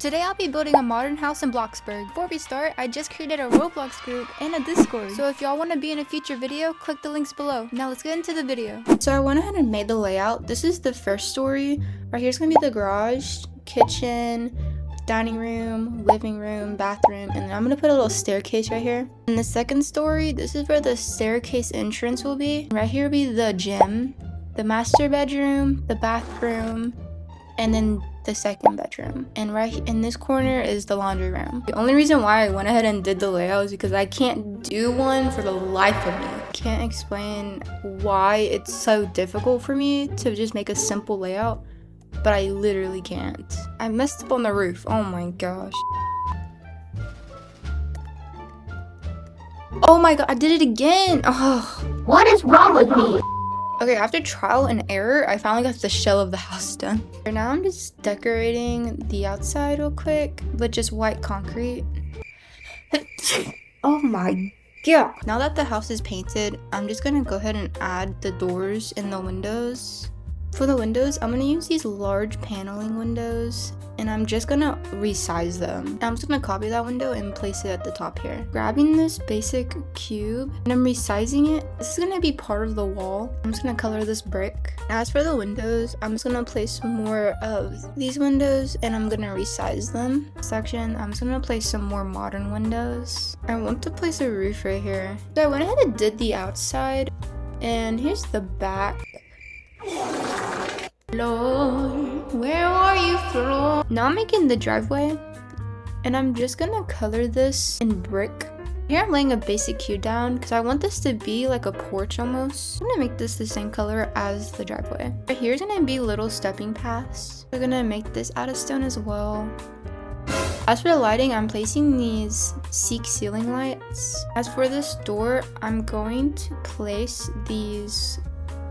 Today I'll be building a modern house in Bloxburg. Before we start, I just created a Roblox group and a Discord. So if y'all want to be in a future video, click the links below. Now let's get into the video. So I went ahead and made the layout. This is the first story. Right here's gonna be the garage, kitchen, dining room, living room, bathroom, and then I'm gonna put a little staircase right here. In the second story, this is where the staircase entrance will be. Right here will be the gym, the master bedroom, the bathroom, and then the second bedroom. And right in this corner is the laundry room. The only reason why I went ahead and did the layout is because I can't do one for the life of me. I can't explain why it's so difficult for me to just make a simple layout, but I literally can't. I messed up on the roof. Oh my gosh. Oh my god, I did it again. Oh. What is wrong with me? Okay, after trial and error, I finally got the shell of the house done. For now, I'm just decorating the outside real quick with just white concrete. Oh my god. Now that the house is painted, I'm just gonna go ahead and add the doors and the windows. For the windows, I'm gonna use these large paneling windows, and I'm just gonna resize them. I'm just gonna copy that window and place it at the top here. Grabbing this basic cube, and I'm resizing it. This is gonna be part of the wall. I'm just gonna color this brick. As for the windows, I'm just gonna place some more of these windows, and I'm gonna resize them. Section, I'm just gonna place some more modern windows. I want to place a roof right here. So I went ahead and did the outside, and here's the back. Lord, where are you from? Now I'm making the driveway, and I'm just gonna color this in brick. Here I'm laying a basic cube down because I want this to be like a porch almost. I'm gonna make this the same color as the driveway. Right here's gonna be little stepping paths. We're gonna make this out of stone as well. As for the lighting, I'm placing these Seek ceiling lights. As for this door, I'm going to place these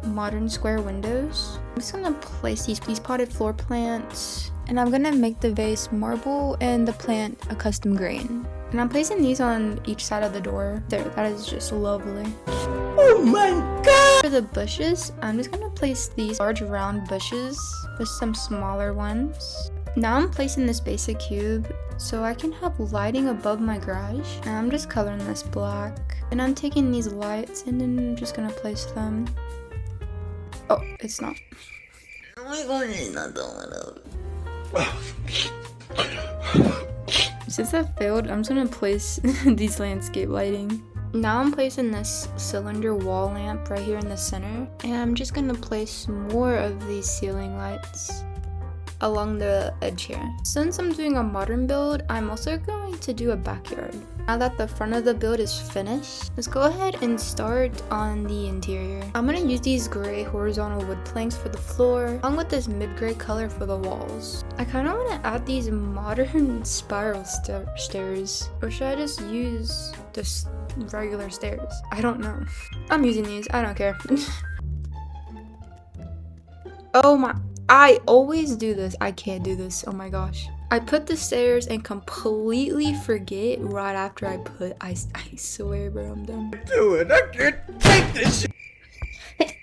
modern square windows. I'm just gonna place these potted floor plants, and I'm gonna make the vase marble and the plant a custom green. And I'm placing these on each side of the door. There, that is just lovely. Oh my god! For the bushes, I'm just gonna place these large round bushes with some smaller ones. Now I'm placing this basic cube so I can have lighting above my garage. And I'm just coloring this black. And I'm taking these lights and then I'm just gonna place them. Oh, it's not. Oh my god, it's not the Since that failed, I'm just gonna place these landscape lighting. Now I'm placing this cylinder wall lamp right here in the center. And I'm just gonna place more of these ceiling lights along the edge here. Since I'm doing a modern build, I'm also going to do a backyard. Now that the front of the build is finished, let's go ahead and start on the interior. I'm gonna use these gray horizontal wood planks for the floor, along with this mid-gray color for the walls. I kind of want to add these modern spiral stairs, or should I just use this regular stairs? I don't know. I'm using these, I don't care. Oh my, I always do this. I can't do this. Oh my gosh. I put the stairs and completely forget right after I put. I swear, bro, I'm done. Do it. I can't take this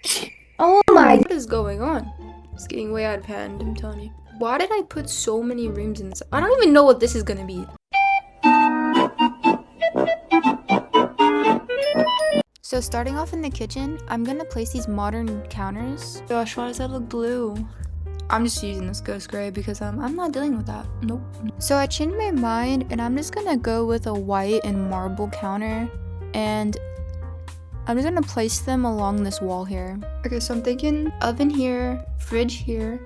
shit. Oh my. What is going on? It's getting way out of hand, I'm telling you. Why did I put so many rooms in this? I don't even know what this is gonna be. So starting off in the kitchen, I'm gonna place these modern counters. Gosh, why does that look blue? I'm just using this ghost gray because I'm not dealing with that. Nope. So I changed my mind and I'm just gonna go with a white and marble counter, and I'm just gonna place them along this wall here. Okay, so I'm thinking oven here, fridge here,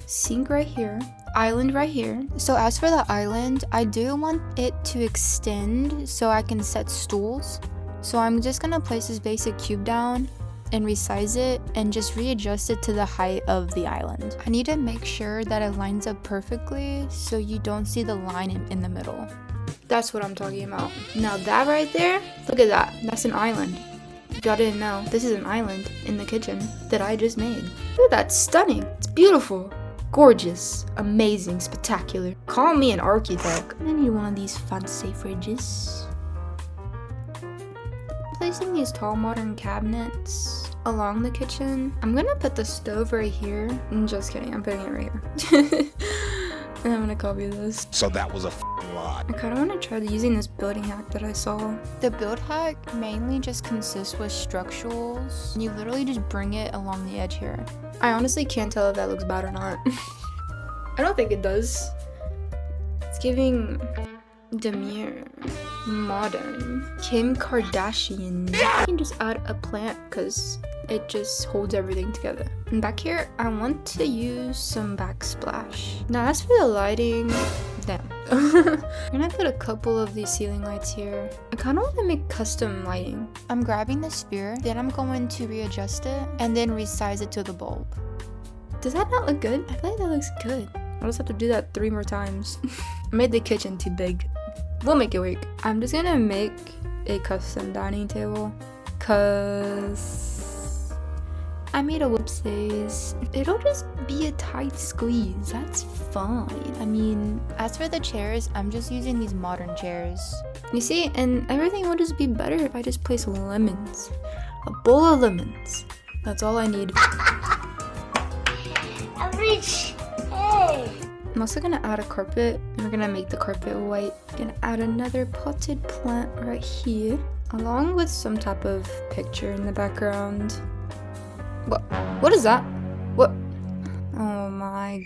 sink right here, island right here. So as for the island, I do want it to extend so I can set stools. So I'm just gonna place this basic cube down and resize it and just readjust it to the height of the island. I need to make sure that it lines up perfectly so you don't see the line in the middle. That's what I'm talking about. Now that right there, look at that. That's an island. If y'all didn't know, this is an island in the kitchen that I just made. Look at that, stunning. It's beautiful, gorgeous, amazing, spectacular. Call me an architect. I need one of these fancy fridges. Placing these tall modern cabinets along the kitchen. I'm gonna put the stove right here. I'm just kidding, I'm putting it right here. And I'm gonna copy this. So that was a lie. I kind of want to try using this building hack that I saw. The build hack mainly just consists with structurals. You literally just bring it along the edge here. I honestly can't tell if that looks bad or not. I don't think it does. It's giving demure, modern, Kim Kardashian. I can just add a plant because it just holds everything together. And back here, I want to use some backsplash. Now as for the lighting, damn. I'm gonna put a couple of these ceiling lights here. I kind of want to make custom lighting. I'm grabbing the sphere, then I'm going to readjust it and then resize it to the bulb. Does that not look good? I feel like that looks good. I'll just have to do that 3 more times. I made the kitchen too big. We'll make it work. I'm just gonna make a custom dining table cause I made a whoopsies. It'll just be a tight squeeze. That's fine. I mean, as for the chairs, I'm just using these modern chairs. You see, and everything will just be better if I just place lemons. A bowl of lemons. That's all I need. I'm rich. Hey. I'm also gonna add a carpet. We're gonna make the carpet white. Gonna add another potted plant right here, along with some type of picture in the background. What is that? What? Oh my.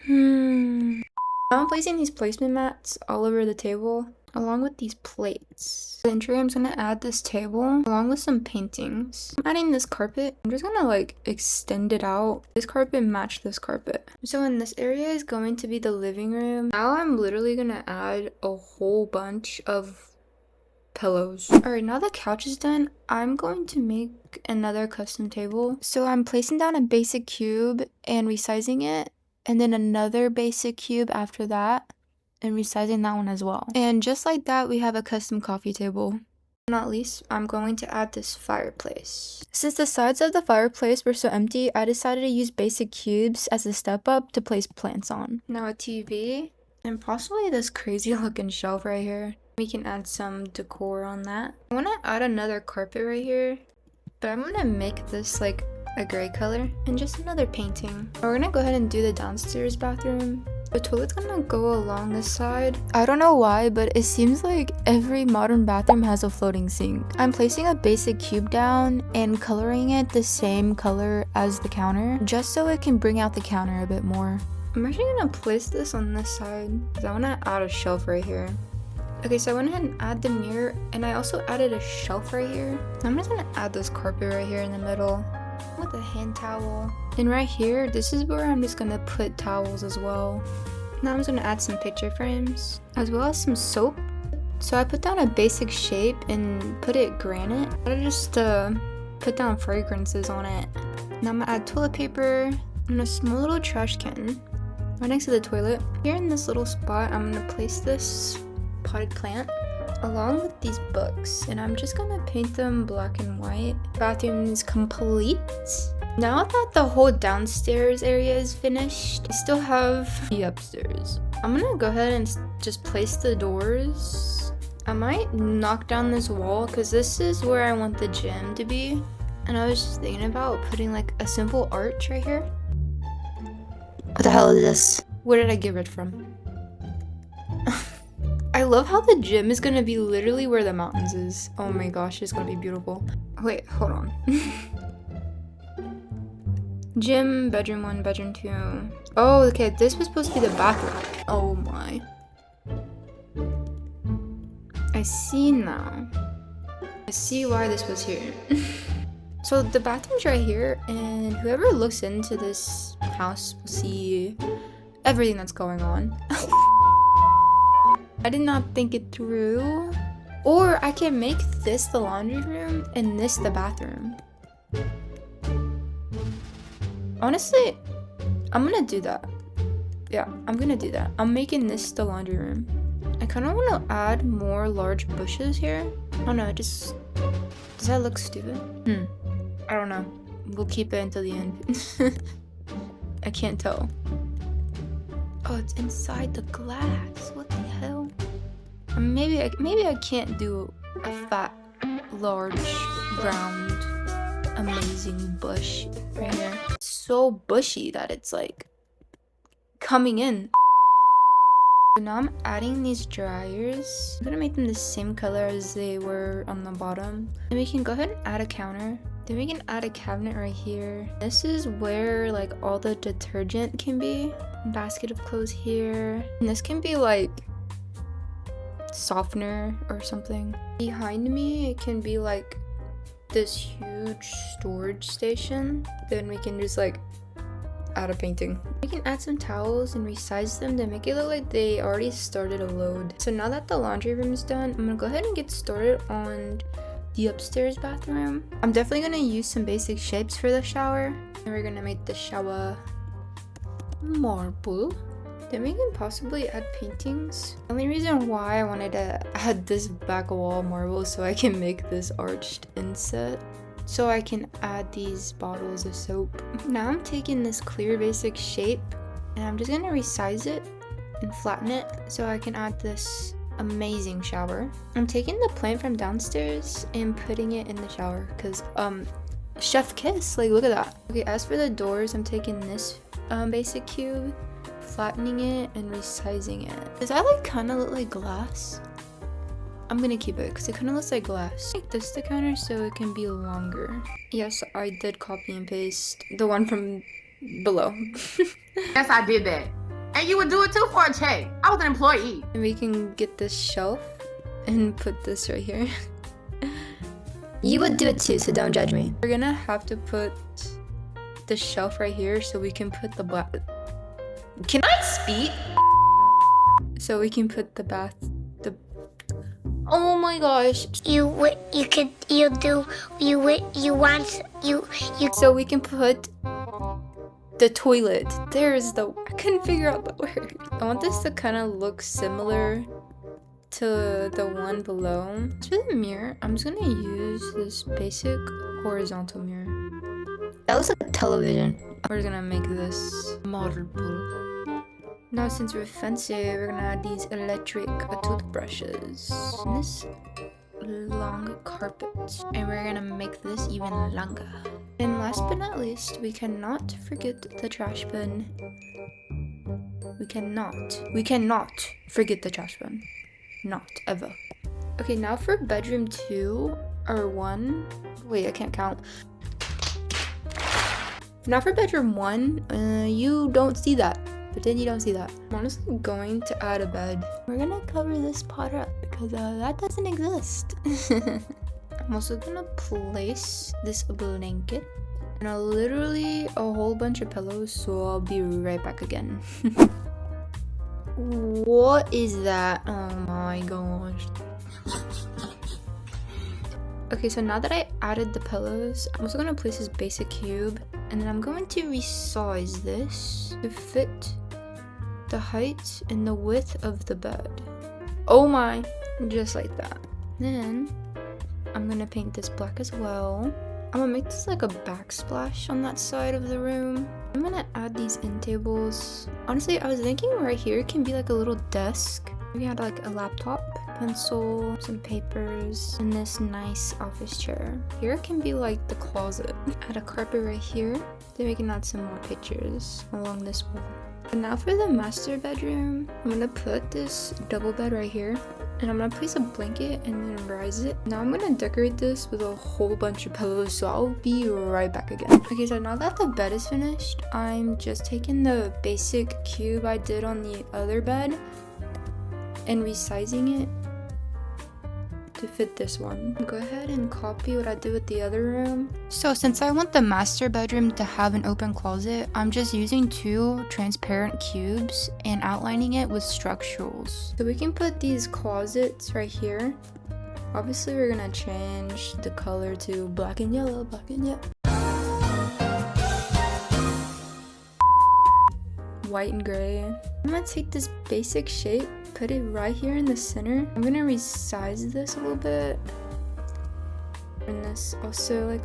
I'm placing these placement mats all over the table, along with these plates. The interior, I'm just gonna add this table along with some paintings. I'm adding this carpet. I'm just gonna like extend it out. This carpet matched this carpet. So in this area is going to be the living room. Now I'm literally gonna add a whole bunch of pillows. Alright, now the couch is done, I'm going to make another custom table. So I'm placing down a basic cube and resizing it, and then another basic cube after that, and resizing that one as well. And just like that, we have a custom coffee table. Not least, I'm going to add this fireplace. Since the sides of the fireplace were so empty, I decided to use basic cubes as a step up to place plants on. Now a TV, and possibly this crazy looking shelf right here. We can add some decor on that. I want to add another carpet right here, but I'm going to make this like a gray color and just another painting. We're going to go ahead and do the downstairs bathroom. The toilet's gonna go along this side. I don't know why, but it seems like every modern bathroom has a floating sink. I'm placing a basic cube down and coloring it the same color as the counter, just so it can bring out the counter a bit more. I'm actually gonna place this on this side because I want to add a shelf right here. Okay, so I went ahead and add the mirror, and I also added a shelf right here. I'm just gonna add this carpet right here in the middle with a hand towel. And right here, this is where I'm just gonna put towels as well. Now I'm just gonna add some picture frames as well as some soap. So I put down a basic shape and put it granite. I just put down fragrances on it. Now I'm gonna add toilet paper and a small little trash can right next to the toilet. Here in this little spot, I'm gonna place this potted plant along with these books, and I'm just gonna paint them black and white. Bathroom is complete. Now that the whole downstairs area is finished, I still have the upstairs. I'm gonna go ahead and just place the doors. I might knock down this wall because this is where I want the gym to be. And I was just thinking about putting like a simple arch right here. What the hell is this? Where did I get rid from? I love how the gym is gonna be literally where the mountains is. Oh my gosh, it's gonna be beautiful. Wait, hold on. Gym, bedroom 1, bedroom 2. Oh, okay, this was supposed to be the bathroom. Oh my. I see now. I see why this was here. So the bathroom's right here, and whoever looks into this house will see everything that's going on. I did not think it through. Or I can make this the laundry room and this the bathroom. Honestly, I'm gonna do that. Yeah, I'm gonna do that. I'm making this the laundry room. I kind of want to add more large bushes here. Oh no, does that look stupid? I don't know. We'll keep it until the end. I can't tell. Oh, it's inside the glass. What the hell? Maybe I can't do a fat, large, round, amazing bush right here. It's so bushy that it's like coming in. So now I'm adding these dryers. I'm gonna make them the same color as they were on the bottom. And we can go ahead and add a counter. Then we can add a cabinet right here. This is where like all the detergent can be. Basket of clothes here. And this can be like softener or something. Behind me it can be like this huge storage station. Then we can just like add a painting. We can add some towels and resize them to make it look like they already started a load. So now that the laundry room is done, I'm gonna go ahead and get started on the upstairs bathroom. I'm definitely gonna use some basic shapes for the shower. And we're gonna make the shower marble. Then we can possibly add paintings. The only reason why I wanted to add this back wall marble so I can make this arched inset. So I can add these bottles of soap. Now I'm taking this clear basic shape and I'm just gonna resize it and flatten it so I can add this amazing shower. I'm taking the plant from downstairs and putting it in the shower because chef kiss, like look at that. Okay, as for the doors, I'm taking this basic cube, flattening it and resizing it. Does that like kind of look like glass? I'm gonna keep it because it kind of looks like glass. Make this the counter so it can be longer. Yes, I did copy and paste the one from below. Yes, I did that. And you would do it too for a check. I was an employee. And we can get this shelf and put this right here. You would do it too, so don't judge me. We're gonna have to put the shelf right here so we can put the black. Can I speak? So we can put the bath. Oh my gosh. You want So we can put the toilet. There's the, I couldn't figure out the word. I want this to kind of look similar to the one below. For the mirror, I'm just gonna use this basic horizontal mirror. That looks like a television. We're just gonna make this marble. Now since we're fancy, we're gonna add these electric toothbrushes. And this long carpet. And we're gonna make this even longer. And last but not least, we cannot forget the trash bin. We cannot forget the trash bin. Not ever. Okay, now for bedroom 2 or 1. Wait, I can't count. Now for bedroom 1, you don't see that. But then you don't see that. I'm honestly going to add a bed. We're gonna cover this part up because that doesn't exist. I'm also gonna place this blanket and literally a whole bunch of pillows, so I'll be right back again. What is that? Oh my gosh. Okay, so now that I added the pillows, I'm also gonna place this basic cube and then I'm going to resize this to fit the height and the width of the bed. Oh my, just like that. Then I'm gonna paint this black as well. I'm gonna make this like a backsplash on that side of the room. I'm gonna add these end tables. Honestly, I was thinking right here can be like a little desk. We had like a laptop, pencil, some papers, and this nice office chair. Here can be like the closet. Add a carpet right here. Then we can add some more pictures along this wall. And now for the master bedroom, I'm gonna put this double bed right here. And I'm gonna place a blanket and then rise it. Now I'm gonna decorate this with a whole bunch of pillows, so I'll be right back again. Okay, so now that the bed is finished, I'm just taking the basic cube I did on the other bed and resizing it to fit this one. Go ahead and copy what I did with the other room. So since I want the master bedroom to have an open closet, I'm just using 2 transparent cubes and outlining it with structurals. So we can put these closets right here. Obviously we're gonna change the color to black and yellow, black and yellow. White and gray. I'm gonna take this basic shape, put it right here in the center. I'm gonna resize this a little bit. And this also like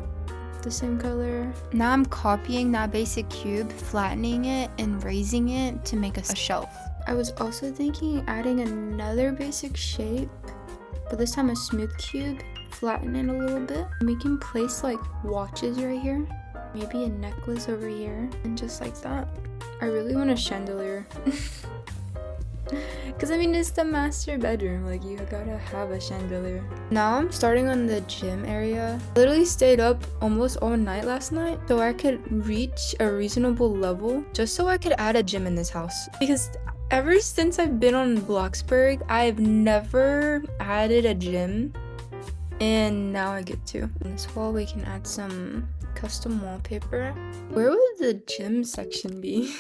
the same color. Now I'm copying that basic cube, flattening it and raising it to make a shelf. I was also thinking adding another basic shape, but this time a smooth cube, flatten it a little bit. And we can place like watches right here, maybe a necklace over here, and just like that. I really want a chandelier. Because I mean, it's the master bedroom. Like, you gotta have a chandelier. Now I'm starting on the gym area. I literally stayed up almost all night last night so I could reach a reasonable level just so I could add a gym in this house. Because ever since I've been on Bloxburg, I've never added a gym. And now I get to. On this wall, we can add some custom wallpaper. Where would the gym section be?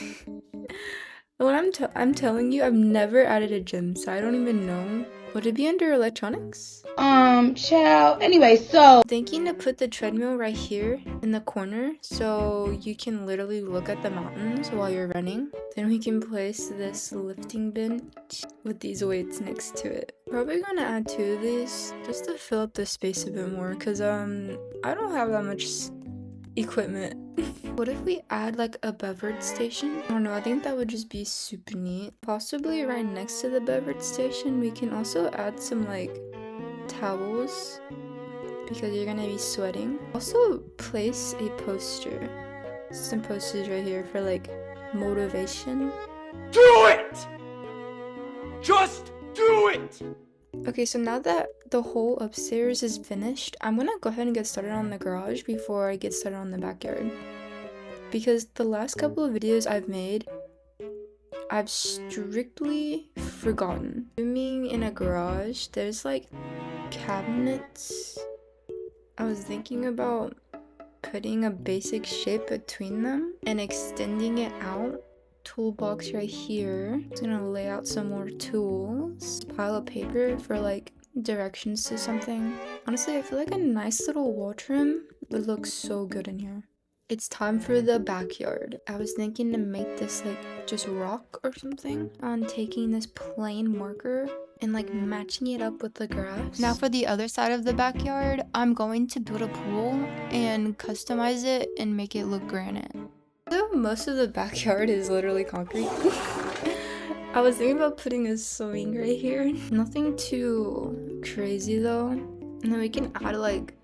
When I'm telling you, I've never added a gym, so I don't even know. Would it be under electronics? Child. Anyway, so Thinking to put the treadmill right here in the corner so you can literally look at the mountains while you're running. Then we can place this lifting bench with these weights next to it. Probably gonna add 2 of these just to fill up the space a bit more because I don't have that much equipment. What if we add like a beverage station? I don't know, I think that would just be super neat. Possibly right next to the beverage station, we can also add some like towels because you're gonna be sweating. Also place a poster. Some posters right here for like motivation. do it! Just do it! Okay, so now that the whole upstairs is finished, I'm gonna go ahead and get started on the garage before I get started on the backyard. Because the last couple of videos I've made, I've strictly forgotten. Swimming in a garage, there's like cabinets. I was thinking about putting a basic shape between them and extending it out. Toolbox right here. It's gonna lay out some more tools. Pile of paper for like directions to something. Honestly, I feel like a nice little wall trim would look so good in here. It's time for the backyard. I was thinking to make this like just rock or something. On taking this plain marker and like matching it up with the grass. Now for the other side of the backyard, I'm going to build a pool and customize it and make it look granite. So most of the backyard is literally concrete. I was thinking about putting a swing right here. Nothing too crazy though. And then we can add like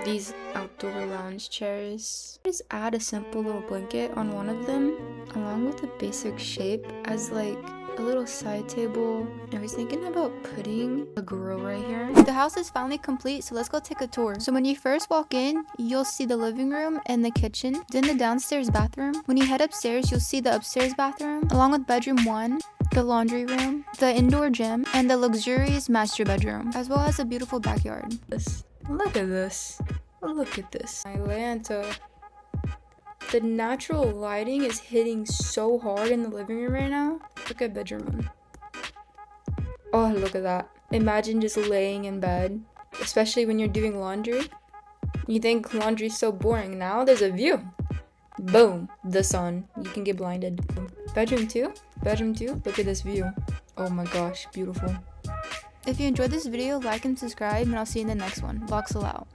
these outdoor lounge chairs. Just add a simple little blanket on one of them along with a basic shape as like a little side table. I was thinking about putting a grill right here. The house is finally complete, so let's go take a tour. So when you first walk in, you'll see the living room and the kitchen, then the downstairs bathroom. When you head upstairs, you'll see the upstairs bathroom along with bedroom 1, the laundry room, the indoor gym, and the luxurious master bedroom, as well as a beautiful backyard. Look at this. Look at this. Atlanta. The natural lighting is hitting so hard in the living room right now. Look at bedroom 1. Oh, look at that. Imagine just laying in bed, especially when you're doing laundry. You think laundry's so boring. Now there's a view. Boom, the sun. You can get blinded. Bedroom 2. Bedroom 2. Look at this view. Oh my gosh, beautiful. If you enjoyed this video, like and subscribe, and I'll see you in the next one. Voxel out.